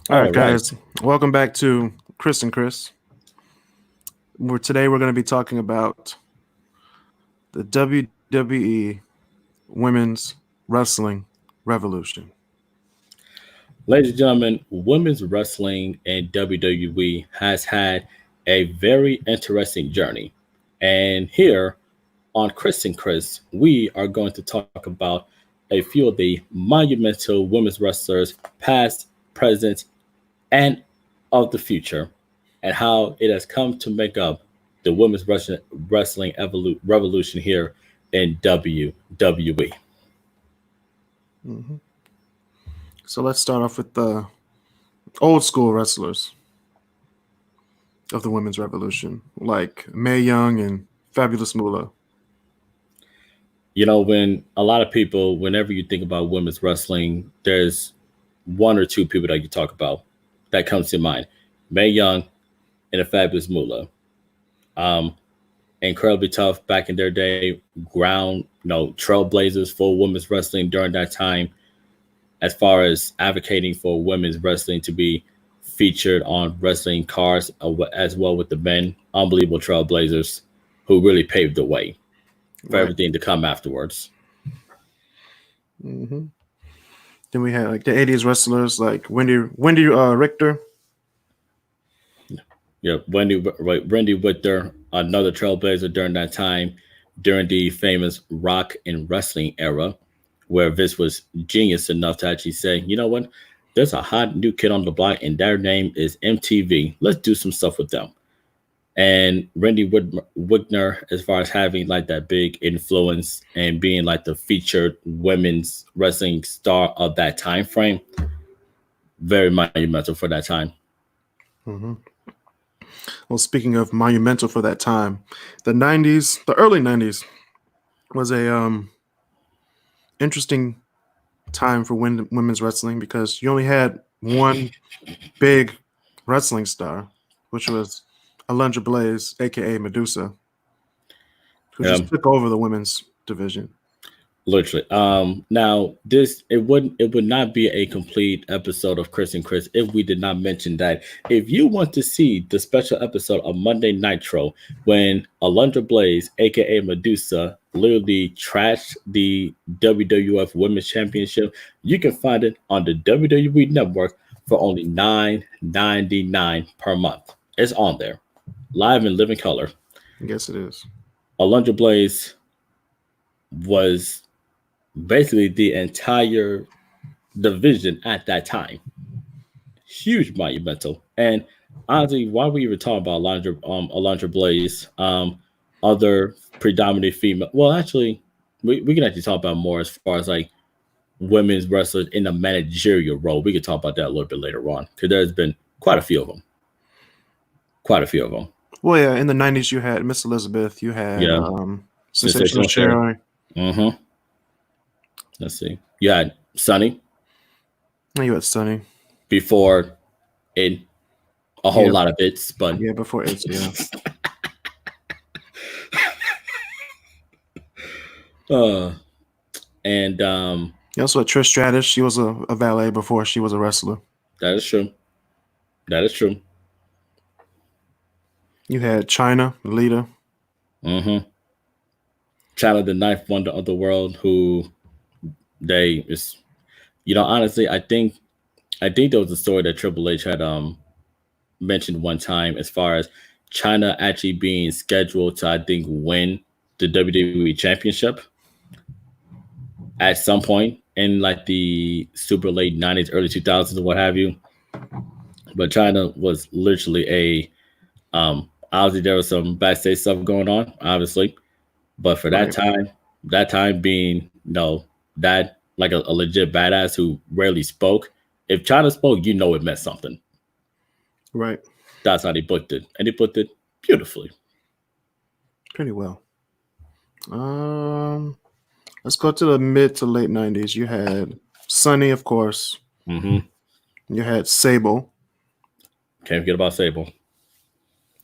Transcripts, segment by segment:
All right, All right. guys, welcome back to Kris and Kris. Today we're going to be talking about the WWE Women's Wrestling Revolution. Ladies and gentlemen, women's wrestling and WWE has had a very interesting journey. And here on Chris and Chris, we are going to talk about a few of the monumental women's wrestlers, past, present, and of the future, and how it has come to make up the women's wrestling revolution here in WWE. hmm So let's start off with the old school wrestlers of the Women's Revolution, like Mae Young and Fabulous Moolah. When a lot of people, whenever you think about women's wrestling, there's one or two people that you talk about that comes to mind. Mae Young and a Fabulous Moolah. Um, Incredibly tough back in their day, trailblazers for women's wrestling during that time, as far as advocating for women's wrestling to be featured on wrestling cards as well with the men. Unbelievable trailblazers who really paved the way for Right. everything to come afterwards. hmm Then we had like the '80s wrestlers like Wendy Richter. Yeah, Wendy Whitner, another trailblazer during that time, during the famous rock and wrestling era, where Vince was genius enough to actually say, you know what, there's a hot new kid on the block, and their name is MTV. Let's do some stuff with them. And Whitner, as far as having like that big influence and being like the featured women's wrestling star of that time frame, very monumental for that time. hmm Well, speaking of monumental for that time, the early '90s was a interesting time for women's wrestling because you only had one big wrestling star, which was Alundra Blaze, aka Medusa, who just Um, took over the women's division. Literally. Now it would not be a complete episode of Chris and Chris if we did not mention that if you want to see the special episode of Monday Nitro when Alundra Blaze, aka Medusa, literally trashed the WWF Women's Championship, you can find it on the WWE Network for only $9.99 per month. It's on there, live in living color. Yes, it is. Alundra Blaze was basically the entire division at that time. Huge monumental. And honestly, why we were talking about Alondra Blaze, other predominant female. Well, actually, we can actually talk about more as far as like women's wrestlers in a managerial role. We could talk about that a little bit later on because there's been quite a few of them. Quite a few of them. Well, yeah, in the '90s you had Miss Elizabeth, you had Yeah. Sensational Sensational Sherry. Sherry. Mm-hmm. Let's see. You had Sunny And you had Sunny. before in a whole Yeah, lot of bits, but yeah, before it's yeah. uh and You also had Trish Stratus. She was a valet before she was a wrestler. that is true. That is true. You had China, Lita. Mm-hmm. China, the ninth wonder of the world, who they is, honestly, I think there was a story that Triple H had mentioned one time as far as China actually being scheduled to, I think, win the WWE Championship at some point in like the super late '90s, early 2000s, or what have you. But China was literally obviously there was some backstage stuff going on, obviously. But for Right, that time being, that like a legit badass who rarely spoke. If China spoke, it meant something. right. That's how they booked it, and they booked it beautifully. Pretty well. Um, let's go to the mid to late '90s. You had Sunny, of course. Mm-hmm. You had Sable. Can't forget about Sable.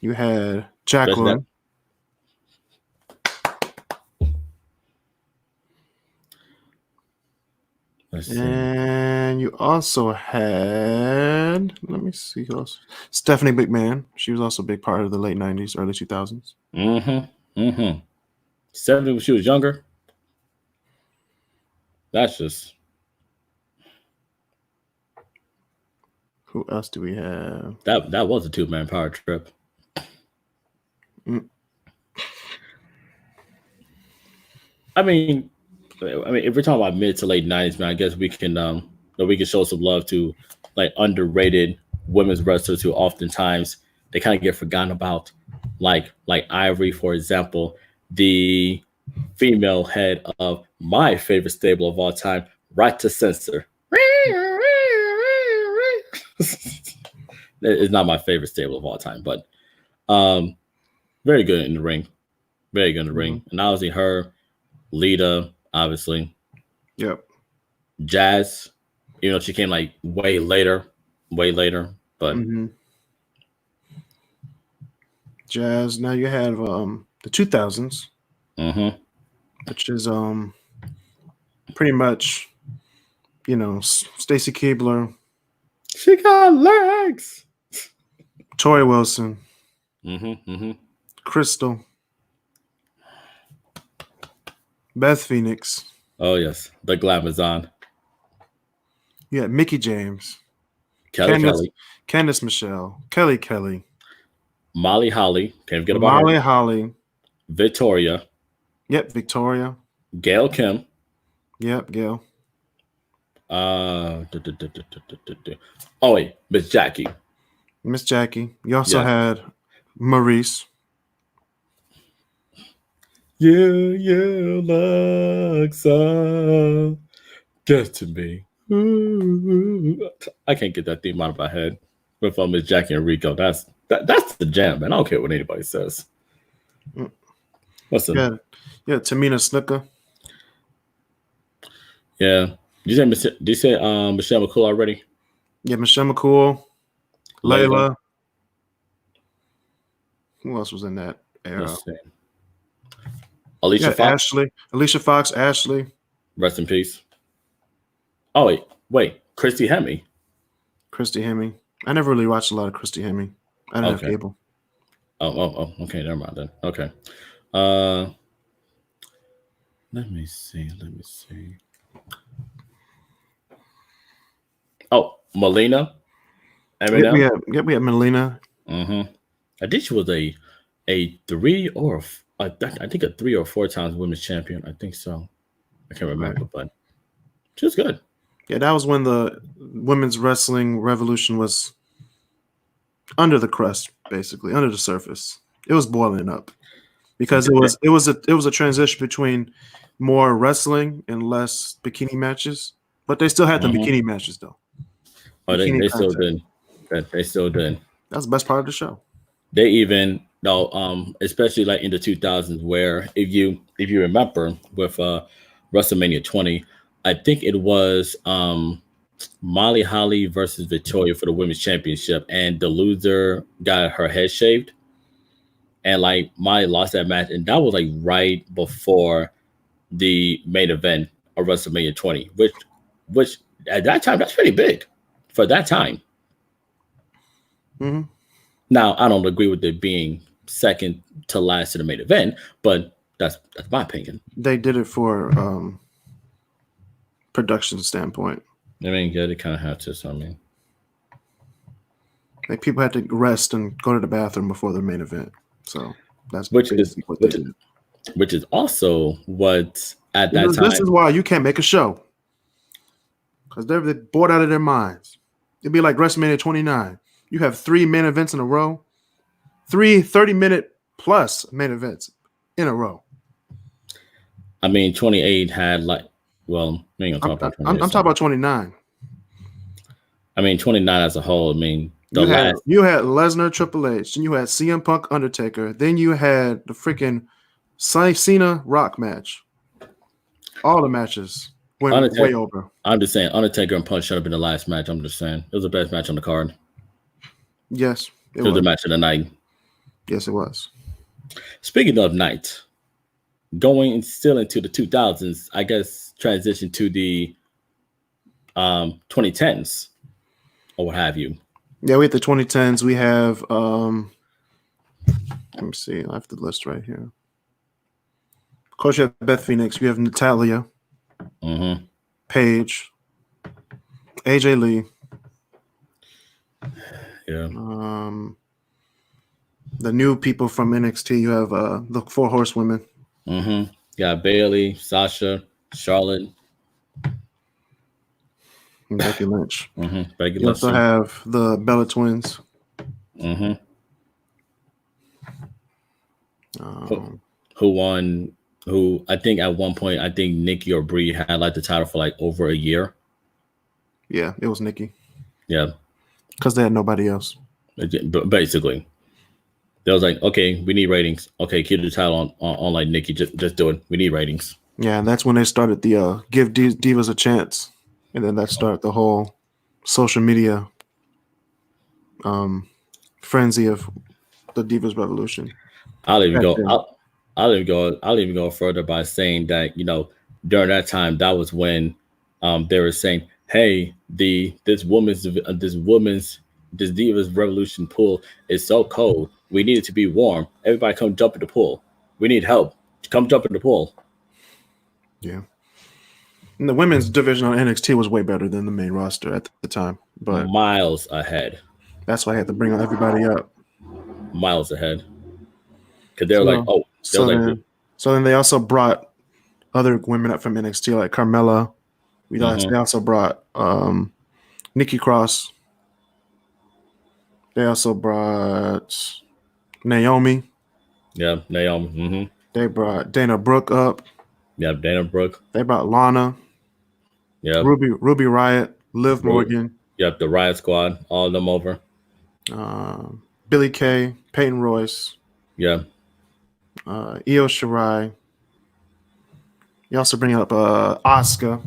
You had Especially that. Jacqueline. Let's see. And you also had, let me see who else. Stephanie McMahon. She was also a big part of the late 90s, early 2000s. 70 when she was younger. That's just. Who else do we have? That was a 2-man power trip. Mm. I mean, if we're talking about mid to late 90s, man, I guess we can show some love to like underrated women's wrestlers who oftentimes they kind of get forgotten about, like Ivory, for example, the female head of my favorite stable of all time, Right to Censor. It's not my favorite stable of all time, but very good in the ring. Very good in the ring. And obviously her, Lita, obviously. Yep. Jazz, she came like way later, but Jazz. Now you have the 2000s, which is pretty much, Stacy Keibler. She got legs. Tori Wilson. Crystal. Beth Phoenix. Oh yes, the Glamazon. Yeah, Mickey James. Kelly. Candice Michelle. Kelly. Molly Holly. Can't forget about Molly her. Holly. Victoria. Yep, Victoria. Gail Kim. Yep, Gail. Oh wait, Miss Jackie. Miss Jackie. You also had Maurice. Yeah, Alexa, get to me. Ooh. I can't get that theme out of my head. With Miss Jackie and Rico, that's the jam, man. I don't care what anybody says. What's the? Yeah, Tamina Snuka. Yeah. Did you say Michelle McCool already? Yeah, Michelle McCool. Layla. Who else was in that era? Alicia Fox. Alicia Fox, Ashley. Rest in peace. Oh, wait. Christy Hemme. I never really watched a lot of Christy Hemme. I didn't have cable. Oh, okay. Never mind then. Okay. Let me see. Oh, Melina. We had Melina. I think she was a 3 or I think a 3 or 4 times women's champion. I think so. I can't remember, but she was good. Yeah, that was when the women's wrestling revolution was under the crust, basically under the surface. It was boiling up because it was a transition between more wrestling and less bikini matches, but they still had the bikini matches though. Oh, they still did. They still did. That's the best part of the show. They even especially like in the 2000s, where if you remember with WrestleMania 20, I think it was Molly Holly versus Victoria for the women's championship, and the loser got her head shaved, and like Molly lost that match, and that was like right before the main event of WrestleMania 20, which at that time that's pretty big for that time. Now I don't agree with it being second to last to the main event, but that's my opinion. They did it for production standpoint. I mean, yeah, they kind of have to. So I mean, like people had to rest and go to the bathroom before their main event. So that's which is also what at that time. This is why you can't make a show, because they're bored out of their minds. It'd be like WrestleMania 29. You have 3 main events in a row, 3 30-minute plus main events in a row. I mean, 28 had like, well, we ain't gonna talk about 28. I'm talking about 29. I mean, 29 as a whole. I mean, you had Lesnar, Triple H, then you had CM Punk, Undertaker, then you had the freaking Cena Rock match. All the matches went way over. I'm just saying, Undertaker and Punk should have been the last match. I'm just saying, it was the best match on the card. Yes, it was the match of the night. Yes, it was. Speaking of night, going still into the 2000s, I guess transition to the 2010s or what have you. Yeah, we have the 2010s. We have let me see. I have the list right here. Of course, you have Beth Phoenix. You have Natalia, Mm-hmm. Paige, AJ Lee. Yeah. The new people from NXT. You have the 4 horsewomen. Mm-hmm. Got Bailey, Sasha, Charlotte, And Becky Lynch. Mm-hmm. Becky You Lynch. also have the Bella Twins. Mm-hmm. Who won? Who I think at one point Nikki or Brie had like the title for like over a year. Yeah, it was Nikki. Yeah, because they had nobody else. Basically, they was like, okay, we need ratings. Okay, keep the title on like Nikki. Just do it. We need ratings. Yeah, and that's when they started the give divas a chance, and then that started the whole social media frenzy of the Divas Revolution. I'll even go further by saying that during that time that was when they were saying, hey, this Divas Revolution pool is so cold, we need it to be warm. Everybody come jump in the pool. We need help. Come jump in the pool. Yeah. And the women's division on NXT was way better than the main roster at the time, but miles ahead. That's why I had to bring everybody up. Miles ahead. Because they're like, oh, so then they also brought other women up from NXT, like Carmella. They also brought Nikki Cross. They also brought Naomi. Yeah, Naomi. Mm-hmm. They brought Dana Brooke up. Yeah, Dana Brooke. They brought Lana. Yeah. Ruby Riott, Liv Morgan. Yep, the Riot Squad, all of them over. Billie Kay, Peyton Royce. Yeah. Io Shirai. You also bring up Asuka.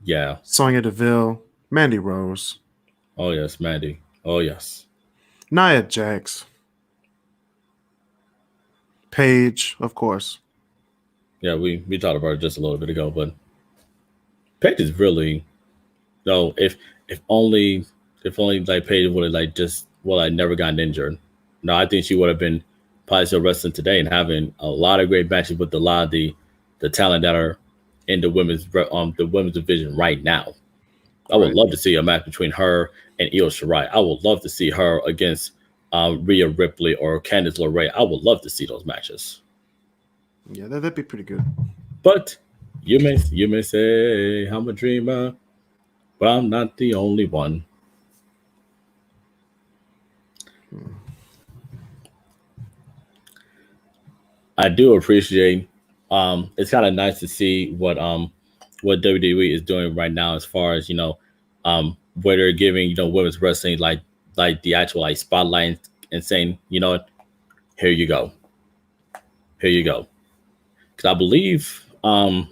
Yeah. Sonya Deville, Mandy Rose. Oh yes, Mandy. Oh yes. Nia Jax. Paige, of course. Yeah, we talked about it just a little bit ago, but Paige is really if only like Paige would have never gotten injured. No, I think she would have been probably still wrestling today and having a lot of great matches with a lot of the talent that are in the women's division right now. I would love to see a match between her and Io Shirai. I would love to see her against Rhea Ripley or Candice LeRae. I would love to see those matches. Yeah, that'd be pretty good. But you may say I'm a dreamer, but I'm not the only one. I do appreciate. It's kind of nice to see what WWE is doing right now, as far as where they're giving women's wrestling like the actual spotlight and saying, here you go. Because I believe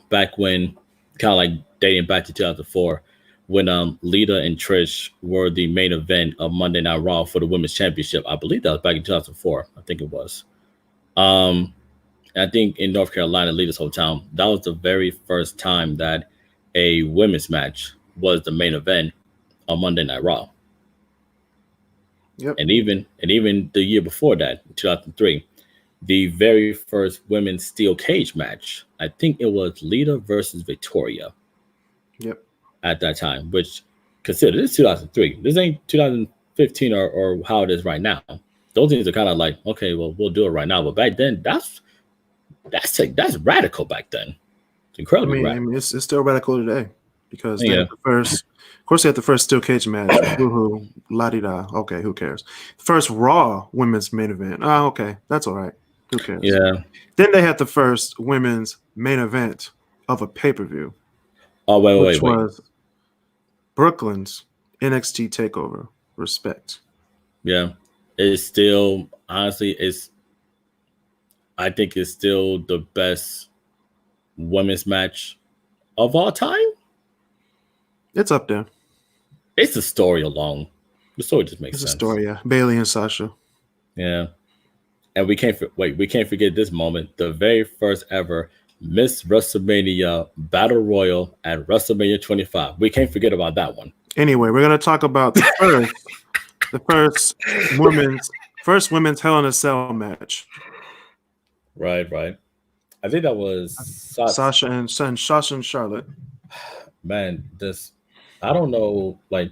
back when, kind of like dating back to 2004, when Lita and Trish were the main event of Monday Night Raw for the Women's Championship. I believe that was back in 2004. I think it was. I think in North Carolina, Lita's hometown, that was the very first time that a women's match was the main event on Monday Night Raw. Yep. And even the year before that, 2003, the very first women's steel cage match, I think it was Lita versus Victoria. Yep. At that time, which consider this 2003. This ain't 2015 or how it is right now. Those things are kind of like, okay, well, we'll do it right now. But back then, that's radical back then. It's incredibly radical. I mean, it's still radical today because they had the first. Of course, they had the first steel cage match. Woohoo, la di da. Okay, who cares? First Raw women's main event. Oh, okay, that's all right. Who cares? Yeah. Then they had the first women's main event of a pay-per-view. Oh, wait. Which was Brooklyn's NXT Takeover. Respect. Yeah, it's still, honestly, I think it's still the best women's match of all time. It's up there. It's the story alone. The story just makes sense. It's a story, yeah. Bailey and Sasha. Yeah. And we can't forget this moment, the very first ever Miss WrestleMania Battle Royal at WrestleMania 25. We can't forget about that one. Anyway, we're gonna talk about the first women's Hell in a Cell match. Right. I think that was Sasha and Charlotte. Man, I don't know. Like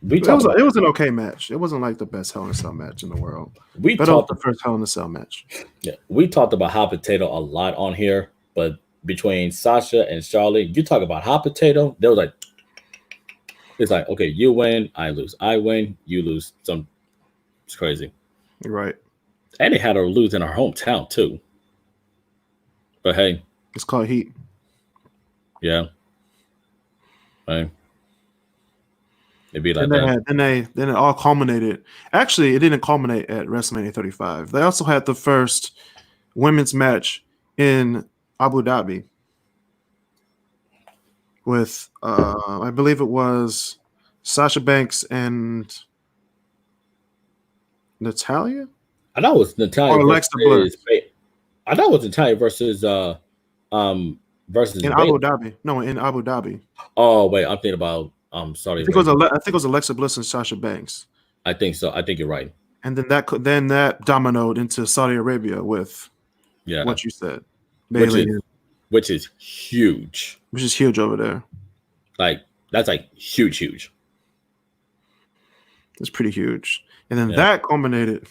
It was an okay match. It wasn't like the best Hell in a Cell match in the world. But it was the first Hell in a Cell match. Yeah, we talked about hot potato a lot on here, but between Sasha and Charlotte, you talk about hot potato. They was like, it's like, okay, you win, I lose, I win, you lose. It's crazy, right? And they had her lose in her hometown too. But hey, it's called heat. Yeah. Right. It'd be like that. Then it all culminated. Actually, it didn't culminate at WrestleMania 35. They also had the first women's match in Abu Dhabi with, I believe it was Sasha Banks and Natalya. I know it was Natalya or Alexa Bliss. I know it was Natalya versus versus in Abu Dhabi. No, in Abu Dhabi. Oh wait, I'm thinking about. Sorry. I think it was Alexa Bliss and Sasha Banks. I think so. I think you're right. And then that dominoed into Saudi Arabia with what you said, Bayley, which is huge. Which is huge over there. Like that's like huge. It's pretty huge. And then that culminated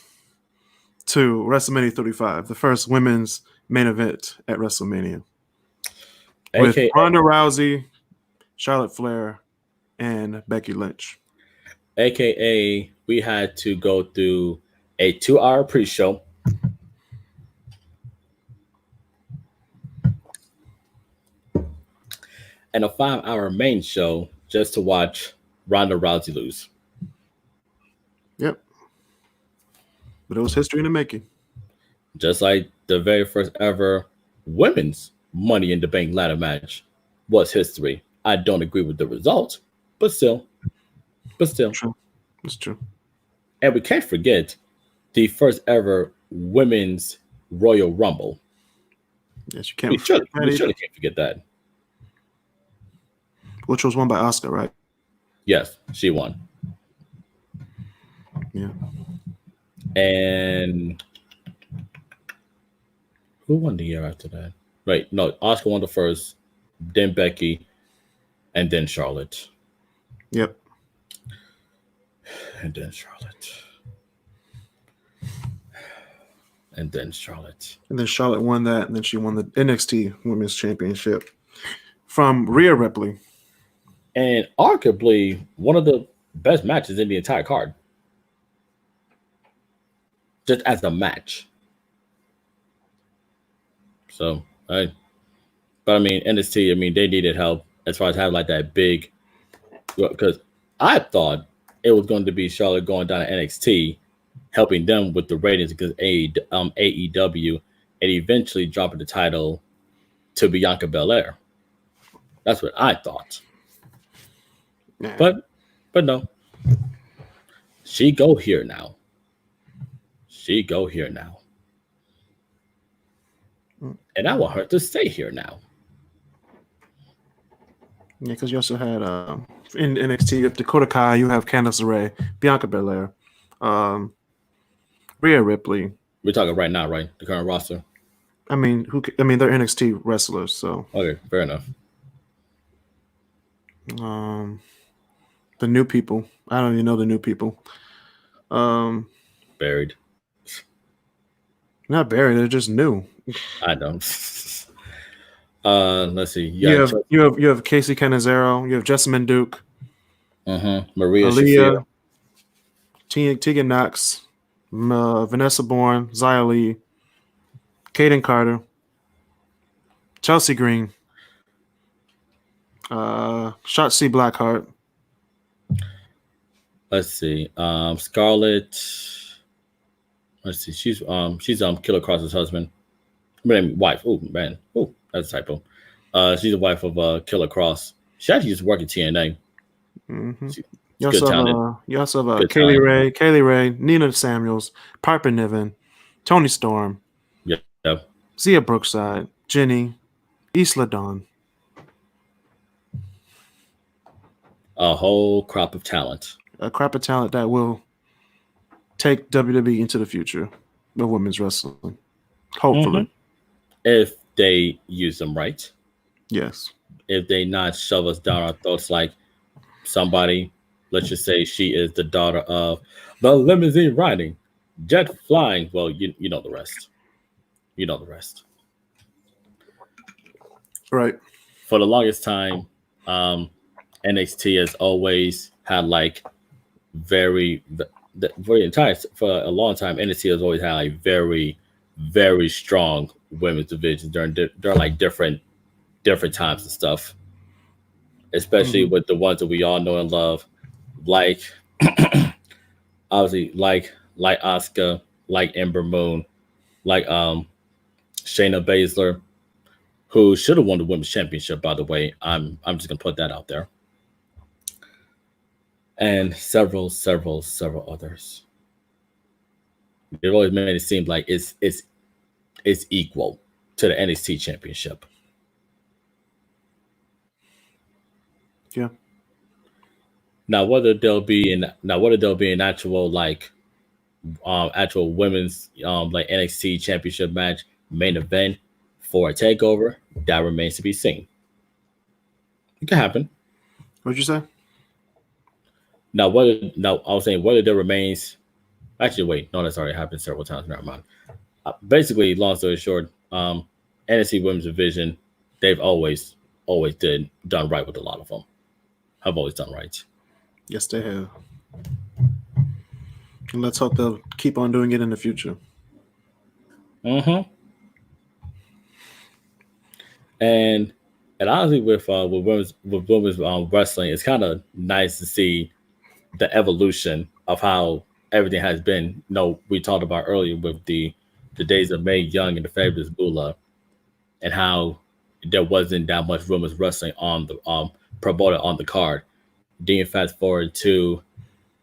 to WrestleMania 35, the first women's main event at WrestleMania, with Ronda Rousey, Charlotte Flair, and Becky Lynch. AKA, we had to go through a 2-hour pre-show. And a 5-hour main show just to watch Ronda Rousey lose. Yep. But it was history in the making. Just like the very first ever women's Money in the Bank ladder match was history. I don't agree with the result, but still. True. It's true. And we can't forget the first ever women's Royal Rumble. Yes, you can't. We surely can't forget that. Which was won by Asuka, right? Yes, she won. Yeah. And who won the year after that? Right. No, Asuka won the first, then Becky, and then Charlotte. Yep. And then Charlotte. And then Charlotte won that, and then she won the NXT Women's Championship from Rhea Ripley. And arguably one of the best matches in the entire card. Just as a match. So, but I mean, NXT, they needed help as far as having like that big, because I thought it was going to be Charlotte going down to NXT, helping them with the ratings because AEW, and eventually dropping the title to Bianca Belair. That's what I thought. Yeah. But no. She go here now. And I want her to stay here now. Yeah, because you also had in NXT, you have Dakota Kai, you have Candice LeRae, Bianca Belair, Rhea Ripley. We're talking right now, right? The current roster. They're NXT wrestlers, so okay, fair enough. The new people. I don't even know the new people. Buried. Not buried. They're just new. I don't. Let's see. You have Casey Canizero. You have Jessamine Duke. Maria Aaliyah, Tegan Knox, Vanessa Bourne, Xia Li, Kaden Carter, Chelsea Green, Shotzi Blackheart. Let's see. Scarlett. Let's see. She's Killer Cross's husband. Wife. Oh man. Oh, that's a typo. She's the wife of Killer Cross. She actually used to work at TNA. Mm-hmm. You also have Kaylee Ray, Nina Samuels, Piper Niven, Tony Storm, Yeah. Zia Brookside, Jenny, Isla Dawn. A whole crop of talent. A crop of talent that will take WWE into the future of women's wrestling. Hopefully. Mm-hmm. If they use them right. Yes. If they not shove us down our throats like somebody, let's just say she is the daughter of the limousine riding, jet flying. Well, you know the rest. You know the rest. Right. For the longest time, um, NXT has always had like very for the entire for a long time. NXT has always had like very strong women's divisions during like different times and stuff. Especially Mhm. with the ones that we all know and love, like obviously like Asuka, like Ember Moon, like Shayna Baszler, who should have won the women's championship. By the way, I'm just gonna put that out there, and several others. They've always made it seem like it's equal to the NXT championship. Yeah. Whether there'll be an actual like actual women's like NXT championship match main event for a takeover, that remains to be seen. It could happen. What'd you say? Now I was saying whether there remains. Actually, wait, no, that's already happened several times. Never mind. Basically, long story short, NXT Women's Division, they've always done right with a lot of them. Have always done right. Yes, they have. And let's hope they'll keep on doing it in the future. Mm-hmm. And honestly, with women's wrestling, it's kind of nice to see the evolution of how everything has been. You know, we talked about earlier with the days of Mae Young and the Fabulous Moolah, and how there wasn't that much women's wrestling on the promoted on the card. Then you fast forward to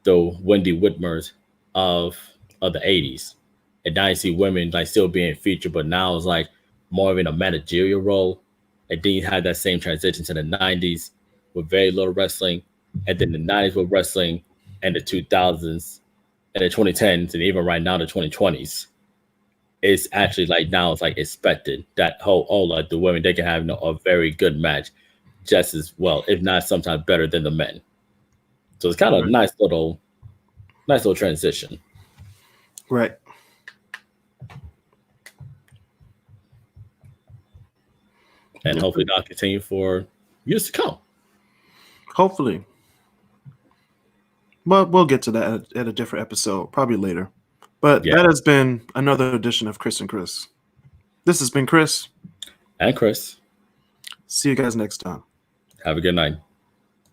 the Wendy Whitmers of of the 80s. And now you see women like still being featured, but now it's like more of in a managerial role. And then you had that same transition to the 90s with very little wrestling, and then the 90s with wrestling, and the 2000s, and the 2010s, and even right now the 2020s. It's actually like now it's like expected that whole like the women they can have, you know, a very good match just as well, if not sometimes better than the men. So it's kind of Right. nice little transition. Right. And Yep. hopefully that'll continue for years to come. Hopefully. But we'll get to that at a different episode, probably later. But Yeah. that has been another edition of Kris and Kris. This has been Kris. And Kris, See you guys next time. have a good night.